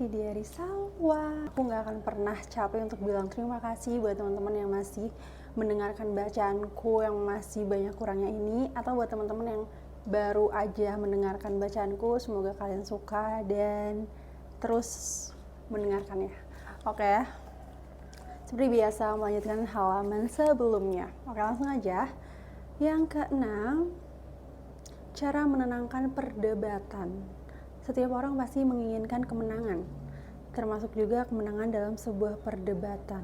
di Diari Salwa. Aku gak akan pernah capek untuk bilang terima kasih buat teman-teman yang masih mendengarkan bacaanku yang masih banyak kurangnya ini, atau buat teman-teman yang baru aja mendengarkan bacaanku. Semoga kalian suka dan terus mendengarkannya. Oke, seperti biasa melanjutkan halaman sebelumnya. Oke, langsung aja. Yang keenam, cara menenangkan perdebatan. Setiap orang pasti menginginkan kemenangan, termasuk juga kemenangan dalam sebuah perdebatan.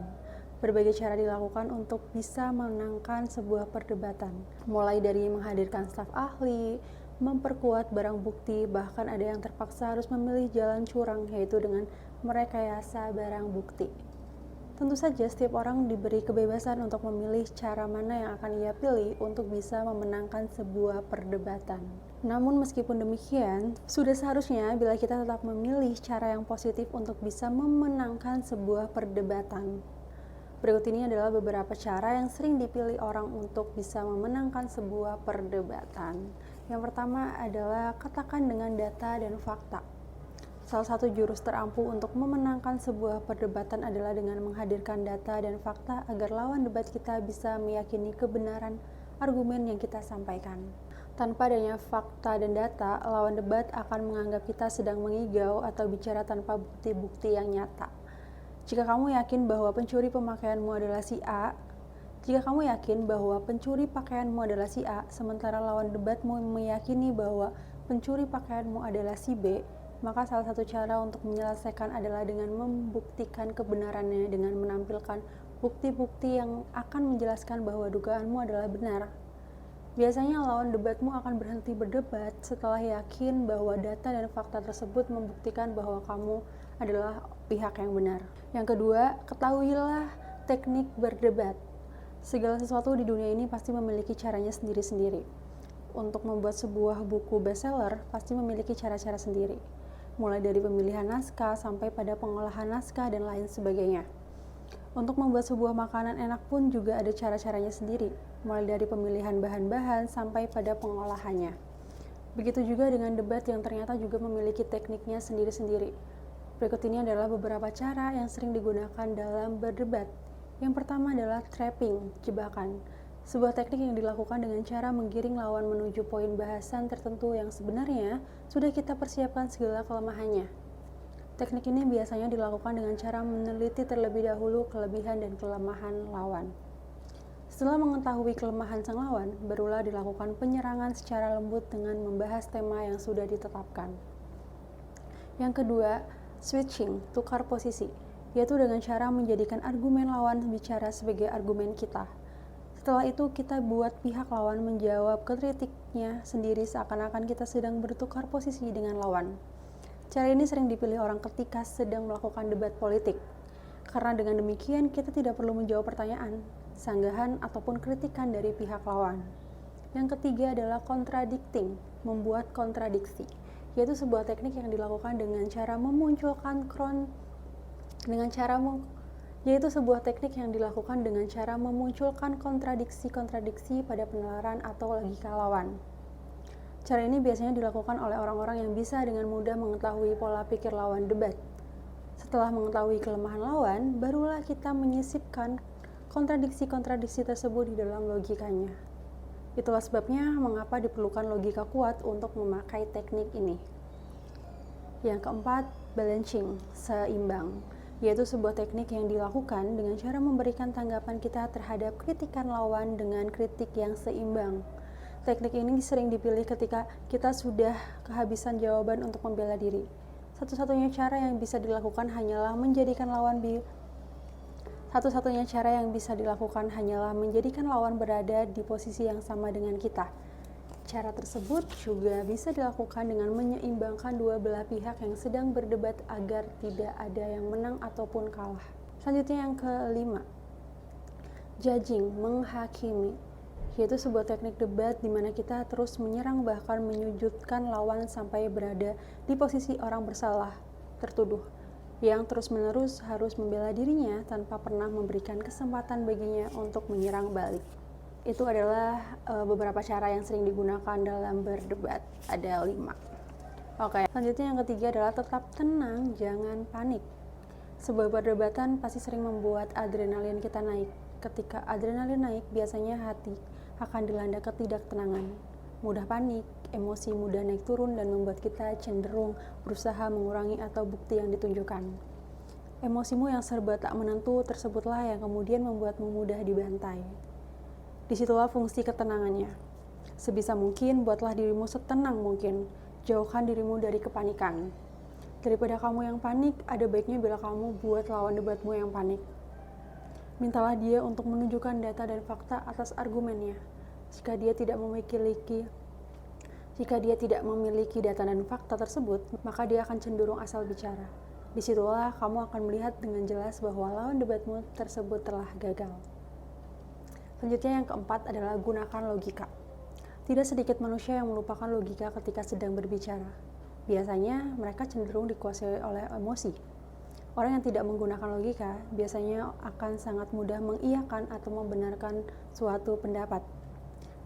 Berbagai cara dilakukan untuk bisa memenangkan sebuah perdebatan, mulai dari menghadirkan staf ahli, memperkuat barang bukti, bahkan ada yang terpaksa harus memilih jalan curang, yaitu dengan merekayasa barang bukti. Tentu saja setiap orang diberi kebebasan untuk memilih cara mana yang akan ia pilih untuk bisa memenangkan sebuah perdebatan. Namun meskipun demikian, sudah seharusnya bila kita tetap memilih cara yang positif untuk bisa memenangkan sebuah perdebatan. Berikut ini adalah beberapa cara yang sering dipilih orang untuk bisa memenangkan sebuah perdebatan. Yang pertama adalah katakan dengan data dan fakta. Salah satu jurus terampuh untuk memenangkan sebuah perdebatan adalah dengan menghadirkan data dan fakta agar lawan debat kita bisa meyakini kebenaran argumen yang kita sampaikan. Tanpa adanya fakta dan data, lawan debat akan menganggap kita sedang mengigau atau bicara tanpa bukti-bukti yang nyata. Jika kamu yakin bahwa pencuri pakaianmu adalah si A, sementara lawan debatmu meyakini bahwa pencuri pakaianmu adalah si B, maka salah satu cara untuk menyelesaikan adalah dengan membuktikan kebenarannya dengan menampilkan bukti-bukti yang akan menjelaskan bahwa dugaanmu adalah benar. Biasanya lawan debatmu akan berhenti berdebat setelah yakin bahwa data dan fakta tersebut membuktikan bahwa kamu adalah pihak yang benar. Yang kedua, ketahuilah teknik berdebat. Segala sesuatu di dunia ini pasti memiliki caranya sendiri-sendiri. Untuk membuat sebuah buku bestseller pasti memiliki cara-cara sendiri. Mulai dari pemilihan naskah sampai pada pengolahan naskah dan lain sebagainya. Untuk membuat sebuah makanan enak pun juga ada cara-caranya sendiri, mulai dari pemilihan bahan-bahan sampai pada pengolahannya. Begitu juga dengan debat yang ternyata juga memiliki tekniknya sendiri-sendiri. Berikut ini adalah beberapa cara yang sering digunakan dalam berdebat. Yang pertama adalah trapping, jebakan. Sebuah teknik yang dilakukan dengan cara menggiring lawan menuju poin bahasan tertentu yang sebenarnya sudah kita persiapkan segala kelemahannya. Teknik ini biasanya dilakukan dengan cara meneliti terlebih dahulu kelebihan dan kelemahan lawan. Setelah mengetahui kelemahan sang lawan, barulah dilakukan penyerangan secara lembut dengan membahas tema yang sudah ditetapkan. Yang kedua, switching, tukar posisi, yaitu dengan cara menjadikan argumen lawan bicara sebagai argumen kita. Setelah itu kita buat pihak lawan menjawab kritiknya sendiri seakan-akan kita sedang bertukar posisi dengan lawan. Cara ini sering dipilih orang ketika sedang melakukan debat politik. Karena dengan demikian kita tidak perlu menjawab pertanyaan, sanggahan ataupun kritikan dari pihak lawan. Yang ketiga adalah contradicting, membuat kontradiksi, yaitu sebuah teknik yang dilakukan dengan cara memunculkan kontradiksi-kontradiksi pada penalaran atau logika lawan. Cara ini biasanya dilakukan oleh orang-orang yang bisa dengan mudah mengetahui pola pikir lawan debat. Setelah mengetahui kelemahan lawan, barulah kita menyisipkan kontradiksi-kontradiksi tersebut di dalam logikanya. Itulah sebabnya mengapa diperlukan logika kuat untuk memakai teknik ini. Yang keempat, balancing, seimbang, yaitu sebuah teknik yang dilakukan dengan cara memberikan tanggapan kita terhadap kritikan lawan dengan kritik yang seimbang. Teknik ini sering dipilih ketika kita sudah kehabisan jawaban untuk membela diri. Satu-satunya cara yang bisa dilakukan hanyalah menjadikan lawan berada di posisi yang sama dengan kita. Cara tersebut juga bisa dilakukan dengan menyeimbangkan dua belah pihak yang sedang berdebat agar tidak ada yang menang ataupun kalah. Selanjutnya yang kelima, judging, menghakimi, yaitu sebuah teknik debat di mana kita terus menyerang bahkan menyudutkan lawan sampai berada di posisi orang bersalah, tertuduh, yang terus-menerus harus membela dirinya tanpa pernah memberikan kesempatan baginya untuk menyerang balik. Itu adalah beberapa cara yang sering digunakan dalam berdebat. Ada 5. Oke, selanjutnya yang ketiga adalah tetap tenang, jangan panik. Sebuah perdebatan pasti sering membuat adrenalin kita naik. Ketika adrenalin naik, biasanya hati akan dilanda ketidaktenangan. Mudah panik, emosi mudah naik turun dan membuat kita cenderung berusaha mengurangi atau bukti yang ditunjukkan. Emosimu yang serba tak menentu tersebutlah yang kemudian membuatmu mudah dibantai. Disitulah fungsi ketenangannya. Sebisa mungkin, buatlah dirimu setenang mungkin. Jauhkan dirimu dari kepanikan. Daripada kamu yang panik, ada baiknya bila kamu buat lawan debatmu yang panik. Mintalah dia untuk menunjukkan data dan fakta atas argumennya. Jika dia tidak memiliki data dan fakta tersebut, maka dia akan cenderung asal bicara. Disitulah kamu akan melihat dengan jelas bahwa lawan debatmu tersebut telah gagal. Selanjutnya yang keempat adalah gunakan logika. Tidak sedikit manusia yang melupakan logika ketika sedang berbicara. Biasanya mereka cenderung dikuasai oleh emosi. Orang yang tidak menggunakan logika biasanya akan sangat mudah mengiyakan atau membenarkan suatu pendapat.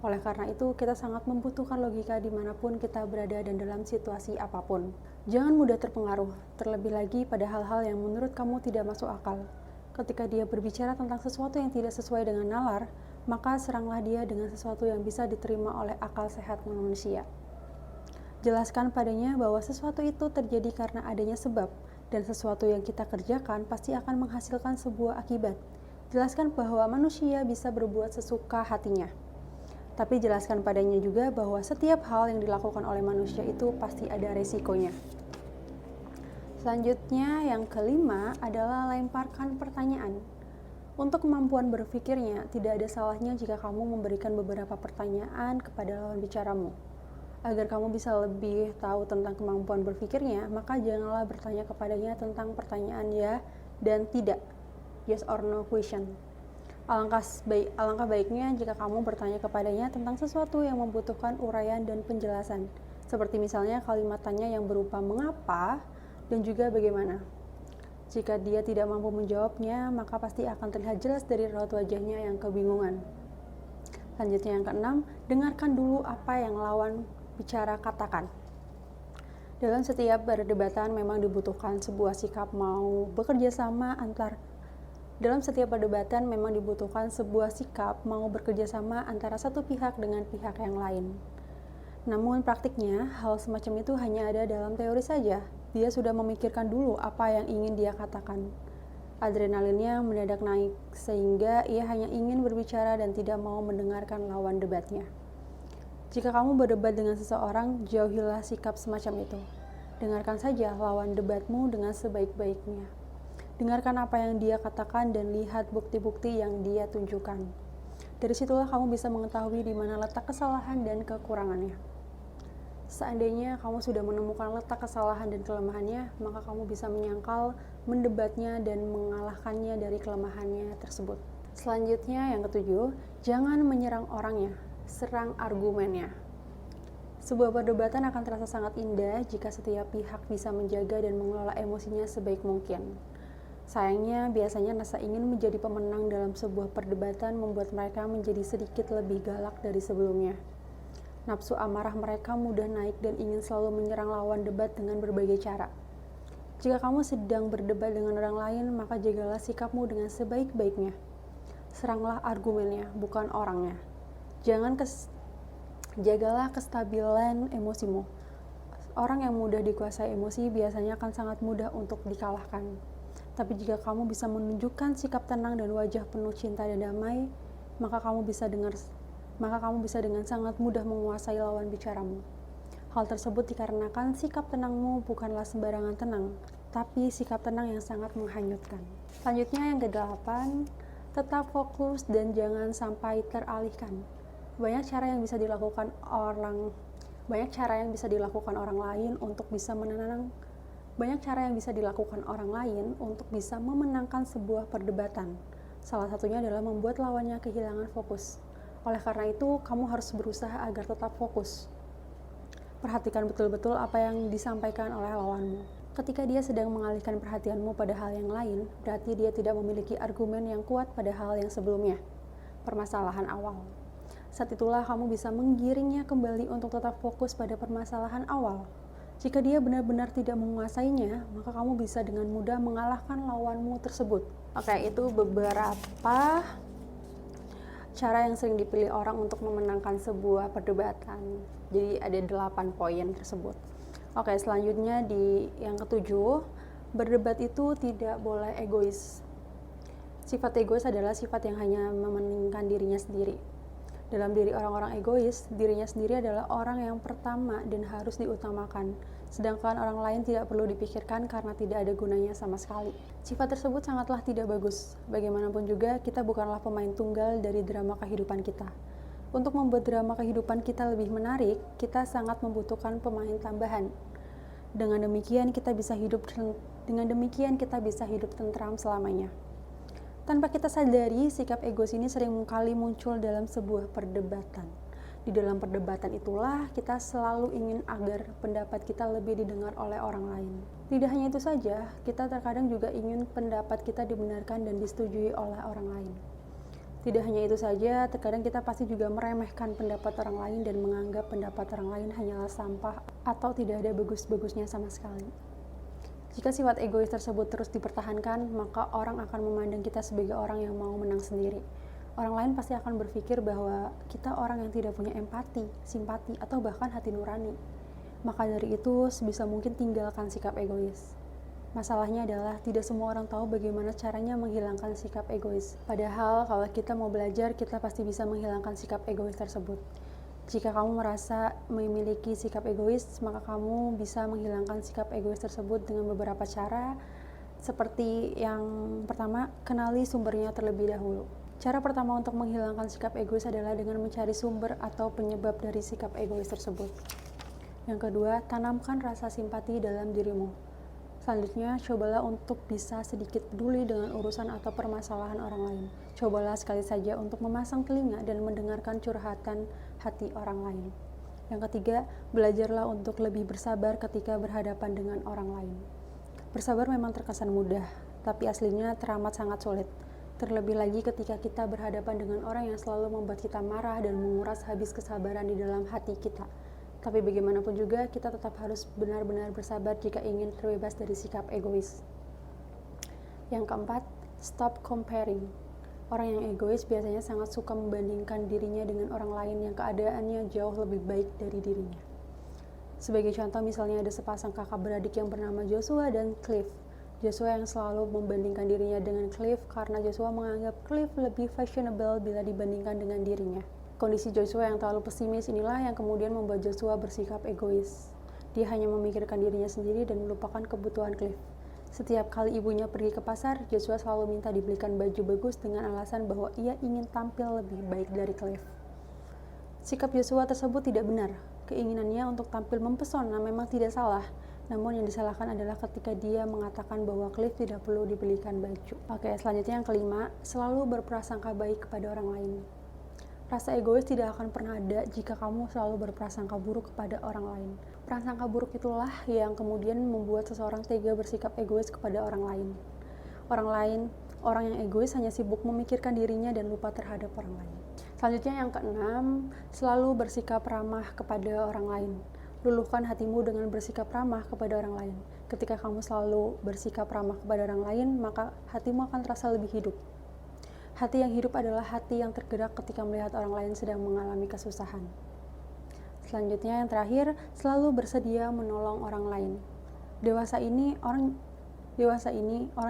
Oleh karena itu, kita sangat membutuhkan logika dimanapun kita berada dan dalam situasi apapun. Jangan mudah terpengaruh, terlebih lagi pada hal-hal yang menurut kamu tidak masuk akal. Ketika dia berbicara tentang sesuatu yang tidak sesuai dengan nalar, maka seranglah dia dengan sesuatu yang bisa diterima oleh akal sehat manusia. Jelaskan padanya bahwa sesuatu itu terjadi karena adanya sebab, dan sesuatu yang kita kerjakan pasti akan menghasilkan sebuah akibat. Jelaskan bahwa manusia bisa berbuat sesuka hatinya. Tapi jelaskan padanya juga bahwa setiap hal yang dilakukan oleh manusia itu pasti ada resikonya. Selanjutnya, yang kelima adalah lemparkan pertanyaan. Untuk kemampuan berpikirnya, tidak ada salahnya jika kamu memberikan beberapa pertanyaan kepada lawan bicaramu. Agar kamu bisa lebih tahu tentang kemampuan berpikirnya, maka janganlah bertanya kepadanya tentang pertanyaan ya dan tidak, yes or no question. Alangkah baiknya jika kamu bertanya kepadanya tentang sesuatu yang membutuhkan uraian dan penjelasan, seperti misalnya kalimat tanya yang berupa mengapa dan juga bagaimana. Jika dia tidak mampu menjawabnya, maka pasti akan terlihat jelas dari raut wajahnya yang kebingungan. Selanjutnya yang keenam, dengarkan dulu apa yang lawan bicara katakan. Dalam setiap perdebatan memang dibutuhkan sebuah sikap mau bekerja sama antara satu pihak dengan pihak yang lain. Namun praktiknya, hal semacam itu hanya ada dalam teori saja. Dia sudah memikirkan dulu apa yang ingin dia katakan. Adrenalinnya mendadak naik, sehingga ia hanya ingin berbicara dan tidak mau mendengarkan lawan debatnya. Jika kamu berdebat dengan seseorang, jauhilah sikap semacam itu. Dengarkan saja lawan debatmu dengan sebaik-baiknya. Dengarkan apa yang dia katakan dan lihat bukti-bukti yang dia tunjukkan. Dari situlah kamu bisa mengetahui di mana letak kesalahan dan kekurangannya. Seandainya kamu sudah menemukan letak kesalahan dan kelemahannya, maka kamu bisa menyangkal, mendebatnya, dan mengalahkannya dari kelemahannya tersebut. Selanjutnya, yang ketujuh, jangan menyerang orangnya, serang argumennya. Sebuah perdebatan akan terasa sangat indah jika setiap pihak bisa menjaga dan mengelola emosinya sebaik mungkin. Sayangnya, biasanya rasa ingin menjadi pemenang dalam sebuah perdebatan membuat mereka menjadi sedikit lebih galak dari sebelumnya. Nafsu amarah mereka mudah naik dan ingin selalu menyerang lawan debat dengan berbagai cara. Jika kamu sedang berdebat dengan orang lain, maka jagalah sikapmu dengan sebaik-baiknya. Seranglah argumennya, bukan orangnya. Jagalah kestabilan emosimu. Orang yang mudah dikuasai emosi biasanya akan sangat mudah untuk dikalahkan. Tapi jika kamu bisa menunjukkan sikap tenang dan wajah penuh cinta dan damai, maka kamu bisa dengan sangat mudah menguasai lawan bicaramu. Hal tersebut dikarenakan sikap tenangmu bukanlah sembarangan tenang, tapi sikap tenang yang sangat menghanyutkan. Selanjutnya yang ke-8, tetap fokus dan jangan sampai teralihkan. Banyak cara yang bisa dilakukan orang lain untuk bisa memenangkan sebuah perdebatan. Salah satunya adalah membuat lawannya kehilangan fokus. Oleh karena itu, kamu harus berusaha agar tetap fokus. Perhatikan betul-betul apa yang disampaikan oleh lawanmu. Ketika dia sedang mengalihkan perhatianmu pada hal yang lain, berarti dia tidak memiliki argumen yang kuat pada hal yang sebelumnya, permasalahan awal. Saat itulah kamu bisa menggiringnya kembali untuk tetap fokus pada permasalahan awal. Jika dia benar-benar tidak menguasainya, maka kamu bisa dengan mudah mengalahkan lawanmu tersebut. Oke, itu beberapa cara yang sering dipilih orang untuk memenangkan sebuah perdebatan. Jadi ada 8 poin tersebut. Oke, selanjutnya di yang ketujuh, berdebat itu tidak boleh egois. Sifat egois adalah sifat yang hanya mementingkan dirinya sendiri. Dalam diri orang-orang egois, dirinya sendiri adalah orang yang pertama dan harus diutamakan, sedangkan orang lain tidak perlu dipikirkan karena tidak ada gunanya sama sekali. Sifat tersebut sangatlah tidak bagus. Bagaimanapun juga, kita bukanlah pemain tunggal dari drama kehidupan kita. Untuk membuat drama kehidupan kita lebih menarik, kita sangat membutuhkan pemain tambahan. Dengan demikian kita bisa hidup tentram selamanya. Tanpa kita sadari, sikap egois ini sering kali muncul dalam sebuah perdebatan. Di dalam perdebatan itulah kita selalu ingin agar pendapat kita lebih didengar oleh orang lain. Tidak hanya itu saja, kita terkadang juga ingin pendapat kita dibenarkan dan disetujui oleh orang lain. Tidak hanya itu saja, terkadang kita pasti juga meremehkan pendapat orang lain dan menganggap pendapat orang lain hanyalah sampah atau tidak ada bagus-bagusnya sama sekali. Jika sifat egois tersebut terus dipertahankan, maka orang akan memandang kita sebagai orang yang mau menang sendiri. Orang lain pasti akan berpikir bahwa kita orang yang tidak punya empati, simpati, atau bahkan hati nurani. Maka dari itu, sebisa mungkin tinggalkan sikap egois. Masalahnya adalah tidak semua orang tahu bagaimana caranya menghilangkan sikap egois. Padahal kalau kita mau belajar, kita pasti bisa menghilangkan sikap egois tersebut. Jika kamu merasa memiliki sikap egois, maka kamu bisa menghilangkan sikap egois tersebut dengan beberapa cara. Seperti yang pertama, kenali sumbernya terlebih dahulu. Cara pertama untuk menghilangkan sikap egois adalah dengan mencari sumber atau penyebab dari sikap egois tersebut. Yang kedua, tanamkan rasa simpati dalam dirimu. Selanjutnya, cobalah untuk bisa sedikit peduli dengan urusan atau permasalahan orang lain. Cobalah sekali saja untuk memasang telinga dan mendengarkan curhatan hati orang lain. Yang ketiga, belajarlah untuk lebih bersabar ketika berhadapan dengan orang lain. Bersabar memang terkesan mudah, tapi aslinya teramat sangat sulit. Terlebih lagi ketika kita berhadapan dengan orang yang selalu membuat kita marah dan menguras habis kesabaran di dalam hati kita. Tapi bagaimanapun juga, kita tetap harus benar-benar bersabar jika ingin terbebas dari sikap egois. Yang keempat, stop comparing. Orang yang egois biasanya sangat suka membandingkan dirinya dengan orang lain yang keadaannya jauh lebih baik dari dirinya. Sebagai contoh, misalnya ada sepasang kakak beradik yang bernama Joshua dan Cliff. Joshua yang selalu membandingkan dirinya dengan Cliff karena Joshua menganggap Cliff lebih fashionable bila dibandingkan dengan dirinya. Kondisi Joshua yang terlalu pesimis inilah yang kemudian membuat Joshua bersikap egois. Dia hanya memikirkan dirinya sendiri dan melupakan kebutuhan Cliff. Setiap kali ibunya pergi ke pasar, Joshua selalu minta dibelikan baju bagus dengan alasan bahwa ia ingin tampil lebih baik dari Cliff. Sikap Joshua tersebut tidak benar. Keinginannya untuk tampil mempesona memang tidak salah, namun yang disalahkan adalah ketika dia mengatakan bahwa Cliff tidak perlu dibelikan baju. Oke, selanjutnya yang kelima, selalu berprasangka baik kepada orang lain. Rasa egois tidak akan pernah ada jika kamu selalu berprasangka buruk kepada orang lain. Prasangka buruk itulah yang kemudian membuat seseorang tega bersikap egois kepada orang lain. Orang yang egois hanya sibuk memikirkan dirinya dan lupa terhadap orang lain. Selanjutnya yang keenam, selalu bersikap ramah kepada orang lain. Luluhkan hatimu dengan bersikap ramah kepada orang lain. Ketika kamu selalu bersikap ramah kepada orang lain, maka hatimu akan terasa lebih hidup. Hati yang hidup adalah hati yang tergerak ketika melihat orang lain sedang mengalami kesusahan. Selanjutnya yang terakhir, selalu bersedia menolong orang lain. Dewasa ini orang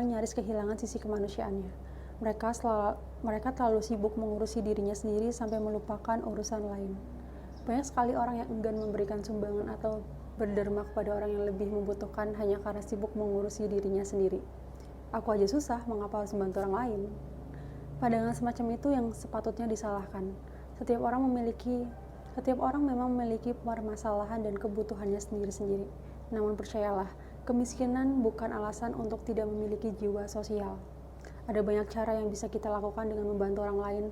nyaris kehilangan sisi kemanusiaannya. Mereka terlalu sibuk mengurusi dirinya sendiri sampai melupakan urusan lain. Banyak sekali orang yang enggan memberikan sumbangan atau berderma kepada orang yang lebih membutuhkan hanya karena sibuk mengurusi dirinya sendiri. Aku aja susah, mengapa harus membantu orang lain? Pandangan semacam itu yang sepatutnya disalahkan. Setiap orang memang memiliki permasalahan dan kebutuhannya sendiri-sendiri. Namun percayalah, kemiskinan bukan alasan untuk tidak memiliki jiwa sosial. Ada banyak cara yang bisa kita lakukan dengan membantu orang lain.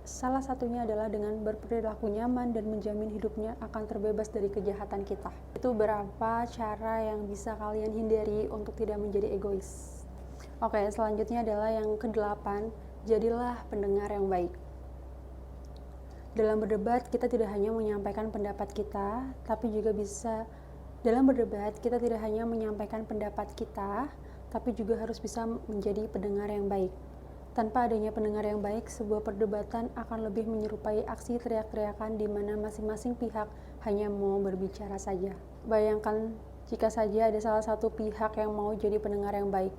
Salah satunya adalah dengan berperilaku nyaman dan menjamin hidupnya akan terbebas dari kejahatan kita. Itu beberapa cara yang bisa kalian hindari untuk tidak menjadi egois. Oke, selanjutnya adalah yang ke-8, jadilah pendengar yang baik. Dalam berdebat, kita tidak hanya menyampaikan pendapat kita, tapi juga bisa Dalam berdebat, kita tidak hanya menyampaikan pendapat kita, tapi juga harus bisa menjadi pendengar yang baik. Tanpa adanya pendengar yang baik, sebuah perdebatan akan lebih menyerupai aksi teriak-teriakan di mana masing-masing pihak hanya mau berbicara saja. Bayangkan jika saja ada salah satu pihak yang mau jadi pendengar yang baik.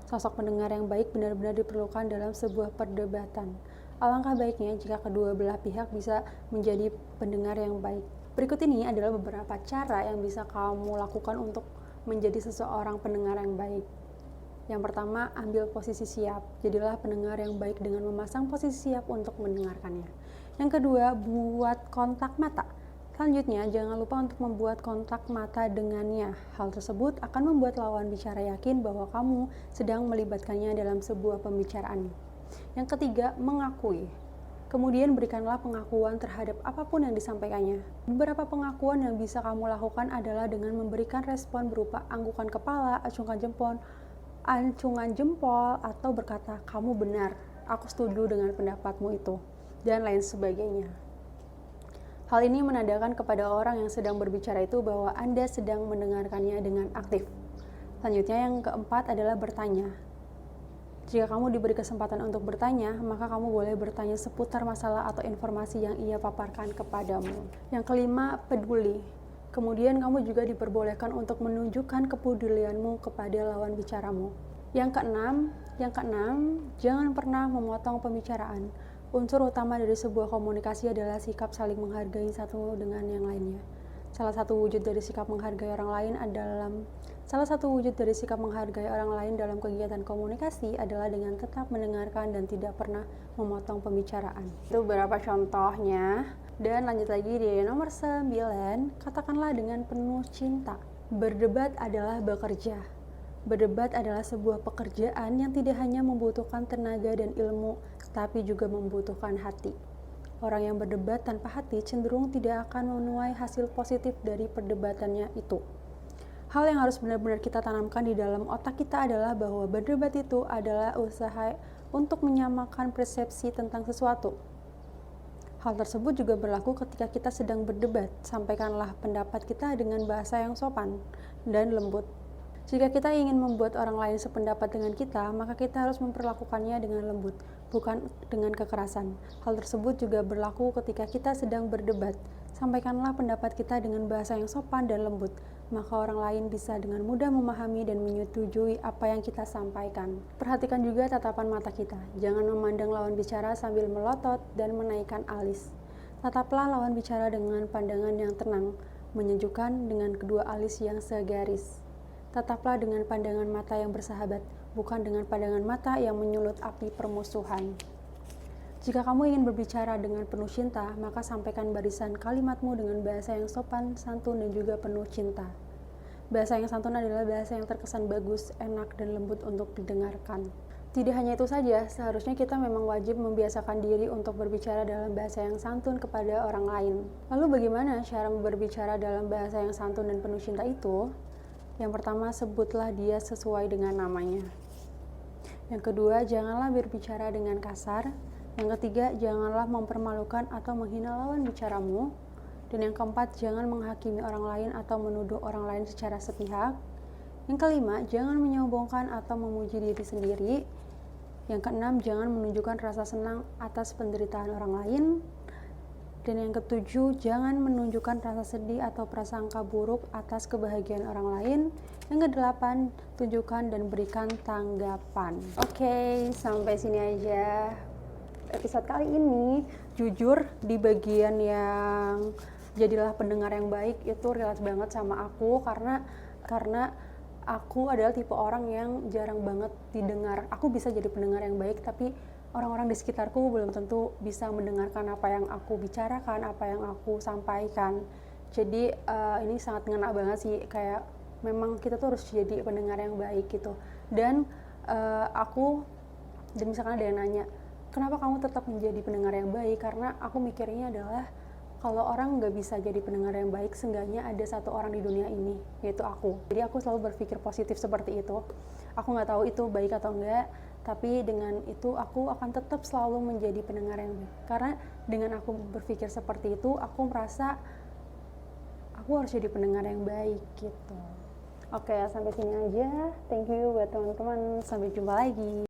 Sosok pendengar yang baik benar-benar diperlukan dalam sebuah perdebatan. Alangkah baiknya jika kedua belah pihak bisa menjadi pendengar yang baik. Berikut ini adalah beberapa cara yang bisa kamu lakukan untuk menjadi seseorang pendengar yang baik. Yang pertama, ambil posisi siap. Jadilah pendengar yang baik dengan memasang posisi siap untuk mendengarkannya. Yang kedua, buat kontak mata. Selanjutnya, jangan lupa untuk membuat kontak mata dengannya. Hal tersebut akan membuat lawan bicara yakin bahwa kamu sedang melibatkannya dalam sebuah pembicaraan. Yang ketiga, mengakui. Kemudian berikanlah pengakuan terhadap apapun yang disampaikannya. Beberapa pengakuan yang bisa kamu lakukan adalah dengan memberikan respon berupa anggukan kepala, acungan jempol, atau berkata, "Kamu benar, aku setuju dengan pendapatmu itu," dan lain sebagainya. Hal ini menandakan kepada orang yang sedang berbicara itu bahwa Anda sedang mendengarkannya dengan aktif. Selanjutnya, yang keempat adalah bertanya. Jika kamu diberi kesempatan untuk bertanya, maka kamu boleh bertanya seputar masalah atau informasi yang ia paparkan kepadamu. Yang kelima, peduli. Kemudian kamu juga diperbolehkan untuk menunjukkan kepedulianmu kepada lawan bicaramu. Yang keenam, jangan pernah memotong pembicaraan. Unsur utama dari sebuah komunikasi adalah sikap saling menghargai satu dengan yang lainnya. Salah satu wujud dari sikap menghargai orang lain dalam kegiatan komunikasi adalah dengan tetap mendengarkan dan tidak pernah memotong pembicaraan. Itu beberapa contohnya. Dan lanjut lagi di nomor 9, katakanlah dengan penuh cinta. Berdebat adalah bekerja. Berdebat adalah sebuah pekerjaan yang tidak hanya membutuhkan tenaga dan ilmu, tapi juga membutuhkan hati. Orang yang berdebat tanpa hati cenderung tidak akan menuai hasil positif dari perdebatannya itu. Hal yang harus benar-benar kita tanamkan di dalam otak kita adalah bahwa berdebat itu adalah usaha untuk menyamakan persepsi tentang sesuatu. Hal tersebut juga berlaku ketika kita sedang berdebat. Sampaikanlah pendapat kita dengan bahasa yang sopan dan lembut. Jika kita ingin membuat orang lain sependapat dengan kita, maka kita harus memperlakukannya dengan lembut, bukan dengan kekerasan. Hal tersebut juga berlaku ketika kita sedang berdebat. Sampaikanlah pendapat kita dengan bahasa yang sopan dan lembut, maka orang lain bisa dengan mudah memahami dan menyetujui apa yang kita sampaikan. Perhatikan juga tatapan mata kita. Jangan memandang lawan bicara sambil melotot dan menaikkan alis. Tataplah lawan bicara dengan pandangan yang tenang, menyejukkan dengan kedua alis yang segaris. Tataplah dengan pandangan mata yang bersahabat, bukan dengan pandangan mata yang menyulut api permusuhan. Jika kamu ingin berbicara dengan penuh cinta, maka sampaikan barisan kalimatmu dengan bahasa yang sopan, santun, dan juga penuh cinta. Bahasa yang santun adalah bahasa yang terkesan bagus, enak, dan lembut untuk didengarkan. Tidak hanya itu saja, seharusnya kita memang wajib membiasakan diri untuk berbicara dalam bahasa yang santun kepada orang lain. Lalu bagaimana cara berbicara dalam bahasa yang santun dan penuh cinta itu? Yang pertama, sebutlah dia sesuai dengan namanya. Yang kedua, janganlah berbicara dengan kasar. Yang ketiga, janganlah mempermalukan atau menghina lawan bicaramu. Dan yang keempat, jangan menghakimi orang lain atau menuduh orang lain secara sepihak. Yang kelima, jangan menyombongkan atau memuji diri sendiri. Yang keenam, jangan menunjukkan rasa senang atas penderitaan orang lain. Dan yang ketujuh, jangan menunjukkan rasa sedih atau prasangka buruk atas kebahagiaan orang lain. Yang kedelapan, tunjukkan dan berikan tanggapan. Oke, sampai sini aja episode kali ini. Jujur, di bagian yang jadilah pendengar yang baik itu relate banget sama aku karena aku adalah tipe orang yang jarang banget didengar. Aku bisa jadi pendengar yang baik, tapi orang-orang di sekitarku belum tentu bisa mendengarkan apa yang aku bicarakan, apa yang aku sampaikan. Jadi ini sangat ngena banget sih, kayak memang kita tuh harus jadi pendengar yang baik gitu. Dan misalkan ada yang nanya, kenapa kamu tetap menjadi pendengar yang baik? Karena aku mikirnya adalah kalau orang nggak bisa jadi pendengar yang baik, seenggaknya ada satu orang di dunia ini, yaitu aku. Jadi aku selalu berpikir positif seperti itu. Aku nggak tahu itu baik atau enggak, tapi dengan itu aku akan tetap selalu menjadi pendengar yang baik. Karena dengan aku berpikir seperti itu, aku merasa aku harus jadi pendengar yang baik gitu. Oke, sampai sini aja. Thank you buat teman-teman. Sampai jumpa lagi.